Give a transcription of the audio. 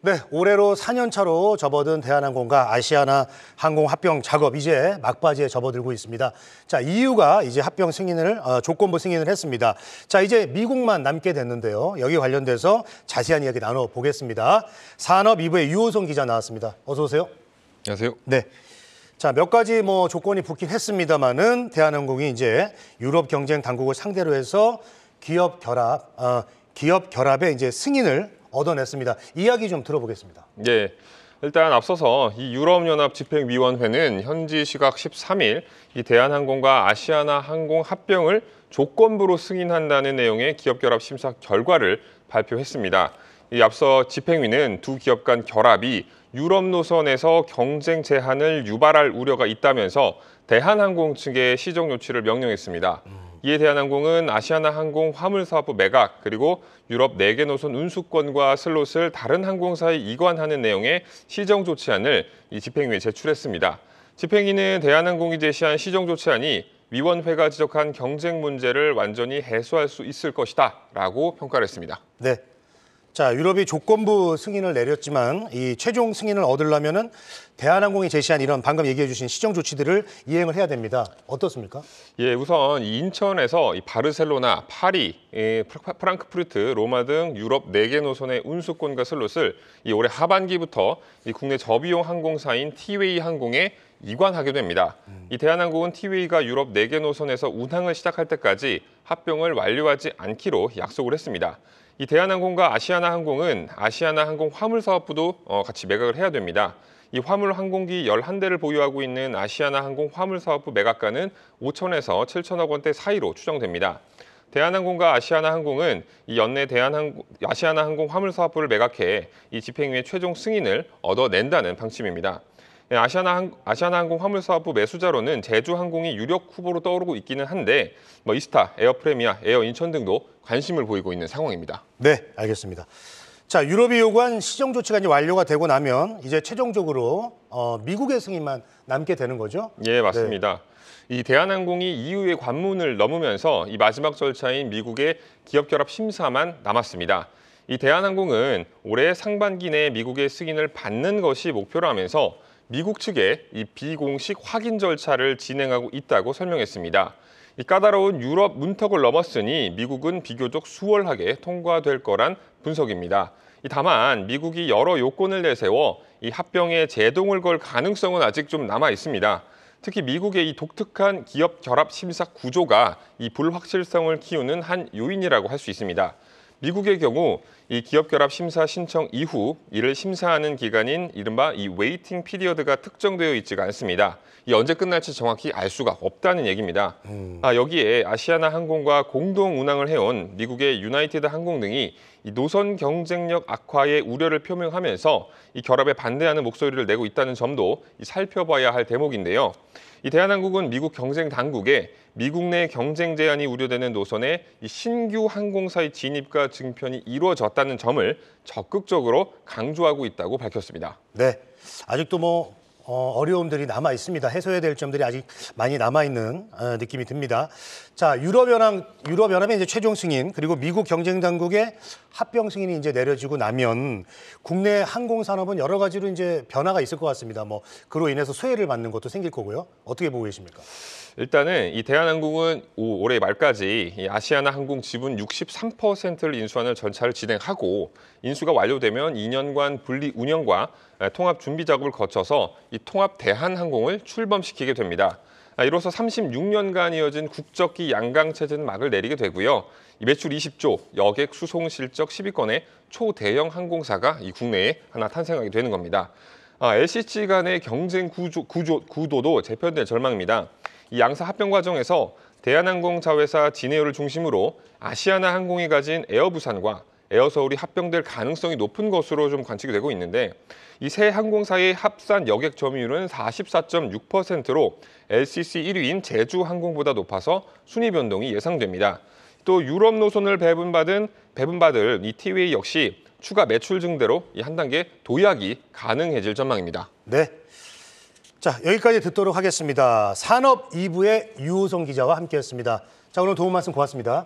네, 올해로 4년 차로 접어든 대한항공과 아시아나 항공 합병 작업 이제 막바지에 접어들고 있습니다. 자, EU가 이제 합병 승인을 조건부 승인을 했습니다. 자, 이제 미국만 남게 됐는데요. 여기 관련돼서 자세한 이야기 나눠보겠습니다. 산업 2부의 유호성 기자 나왔습니다. 어서 오세요. 안녕하세요. 네. 자, 몇 가지 조건이 붙긴 했습니다만은 대한항공이 이제 유럽 경쟁 당국을 상대로 해서 기업 결합의 이제 승인을 얻어냈습니다. 이야기 좀 들어보겠습니다. 예, 일단 앞서서 이 유럽연합 집행위원회는 현지 시각 13일 이 대한항공과 아시아나 항공 합병을 조건부로 승인한다는 내용의 기업결합 심사 결과를 발표했습니다. 이 앞서 집행위는 두 기업 간 결합이 유럽 노선에서 경쟁 제한을 유발할 우려가 있다면서 대한항공 측에 시정 조치를 명령했습니다. 이에 대한항공은 아시아나항공 화물사업부 매각 그리고 유럽 4개 노선 운수권과 슬롯을 다른 항공사에 이관하는 내용의 시정 조치안을 이 집행위에 제출했습니다. 집행위는 대한항공이 제시한 시정 조치안이 위원회가 지적한 경쟁 문제를 완전히 해소할 수 있을 것이다라고 평가를 했습니다. 네. 자, 유럽이 조건부 승인을 내렸지만 이 최종 승인을 얻으려면은 대한항공이 제시한 이런 방금 얘기해 주신 시정 조치들을 이행을 해야 됩니다. 어떻습니까? 예, 우선 인천에서 바르셀로나, 파리, 프랑크푸르트, 로마 등 유럽 4개 노선의 운수권과 슬롯을 올해 하반기부터 국내 저비용 항공사인 티웨이 항공에 이관하게 됩니다. 이 대한항공은 티웨이가 유럽 4개 노선에서 운항을 시작할 때까지 합병을 완료하지 않기로 약속을 했습니다. 이 대한항공과 아시아나항공은 아시아나항공 화물사업부도 같이 매각을 해야 됩니다. 이 화물 항공기 11대를 보유하고 있는 아시아나항공 화물사업부 매각가는 5천에서 7천억 원대 사이로 추정됩니다. 대한항공과 아시아나항공은 이 연내 아시아나항공 화물사업부를 매각해 이 집행위의 최종 승인을 얻어낸다는 방침입니다. 아시아나항공 화물사업부 매수자로는 제주항공이 유력 후보로 떠오르고 있기는 한데 이스타, 에어프레미아, 에어인천 등도 관심을 보이고 있는 상황입니다. 네, 알겠습니다. 자, 유럽이 요구한 시정 조치가 이제 완료가 되고 나면 이제 최종적으로 미국의 승인만 남게 되는 거죠? 예, 맞습니다. 네. 이 대한항공이 EU의 관문을 넘으면서 이 마지막 절차인 미국의 기업결합 심사만 남았습니다. 이 대한항공은 올해 상반기 내에 미국의 승인을 받는 것이 목표라면서 미국 측에 이 비공식 확인 절차를 진행하고 있다고 설명했습니다. 이 까다로운 유럽 문턱을 넘었으니 미국은 비교적 수월하게 통과될 거란 분석입니다. 다만 미국이 여러 요건을 내세워 이 합병에 제동을 걸 가능성은 아직 좀 남아 있습니다. 특히 미국의 이 독특한 기업 결합 심사 구조가 이 불확실성을 키우는 한 요인이라고 할 수 있습니다. 미국의 경우 이 기업결합 심사 신청 이후 이를 심사하는 기간인 이른바 이 웨이팅 피리어드가 특정되어 있지가 않습니다. 이 언제 끝날지 정확히 알 수가 없다는 얘기입니다. 여기에 아시아나항공과 공동 운항을 해온 미국의 유나이티드 항공 등이 이 노선 경쟁력 악화의 우려를 표명하면서 이 결합에 반대하는 목소리를 내고 있다는 점도 살펴봐야 할 대목인데요. 이 대한항공은 미국 경쟁 당국에 미국 내 경쟁 제한이 우려되는 노선에 이 신규 항공사의 진입과 증편이 이루어졌다는 점을 적극적으로 강조하고 있다고 밝혔습니다. 네, 아직도 어려움들이 남아 있습니다. 해소해야 될 점들이 아직 많이 남아 있는 느낌이 듭니다. 자, 유럽연합의 이제 최종 승인 그리고 미국 경쟁 당국의 합병 승인이 이제 내려지고 나면 국내 항공 산업은 여러 가지로 이제 변화가 있을 것 같습니다. 그로 인해서 수혜를 받는 것도 생길 거고요. 어떻게 보고 계십니까? 일단은 이 대한항공은 올해 말까지 이 아시아나항공 지분 63%를 인수하는 절차를 진행하고 인수가 완료되면 2년간 분리 운영과 통합 준비 작업을 거쳐서 이 통합 대한항공을 출범시키게 됩니다. 이로써 36년간 이어진 국적기 양강 체제는 막을 내리게 되고요. 이 매출 20조, 여객 수송 실적 10위권의 초대형 항공사가 이 국내에 하나 탄생하게 되는 겁니다. LCC 간의 경쟁 구도도 재편될 전망입니다. 이 양사 합병 과정에서 대한항공 자회사 진에어를 중심으로 아시아나항공이 가진 에어부산과 에어서울이 합병될 가능성이 높은 것으로 좀 관측이 되고 있는데 이 세 항공사의 합산 여객 점유율은 44.6%로 LCC 1위인 제주항공보다 높아서 순위 변동이 예상됩니다. 또 유럽 노선을 배분받을 이 티웨이 역시 추가 매출 증대로 한 단계 도약이 가능해질 전망입니다. 네. 자, 여기까지 듣도록 하겠습니다. 산업 2부의 유호성 기자와 함께했습니다. 자, 오늘 도움 말씀 고맙습니다.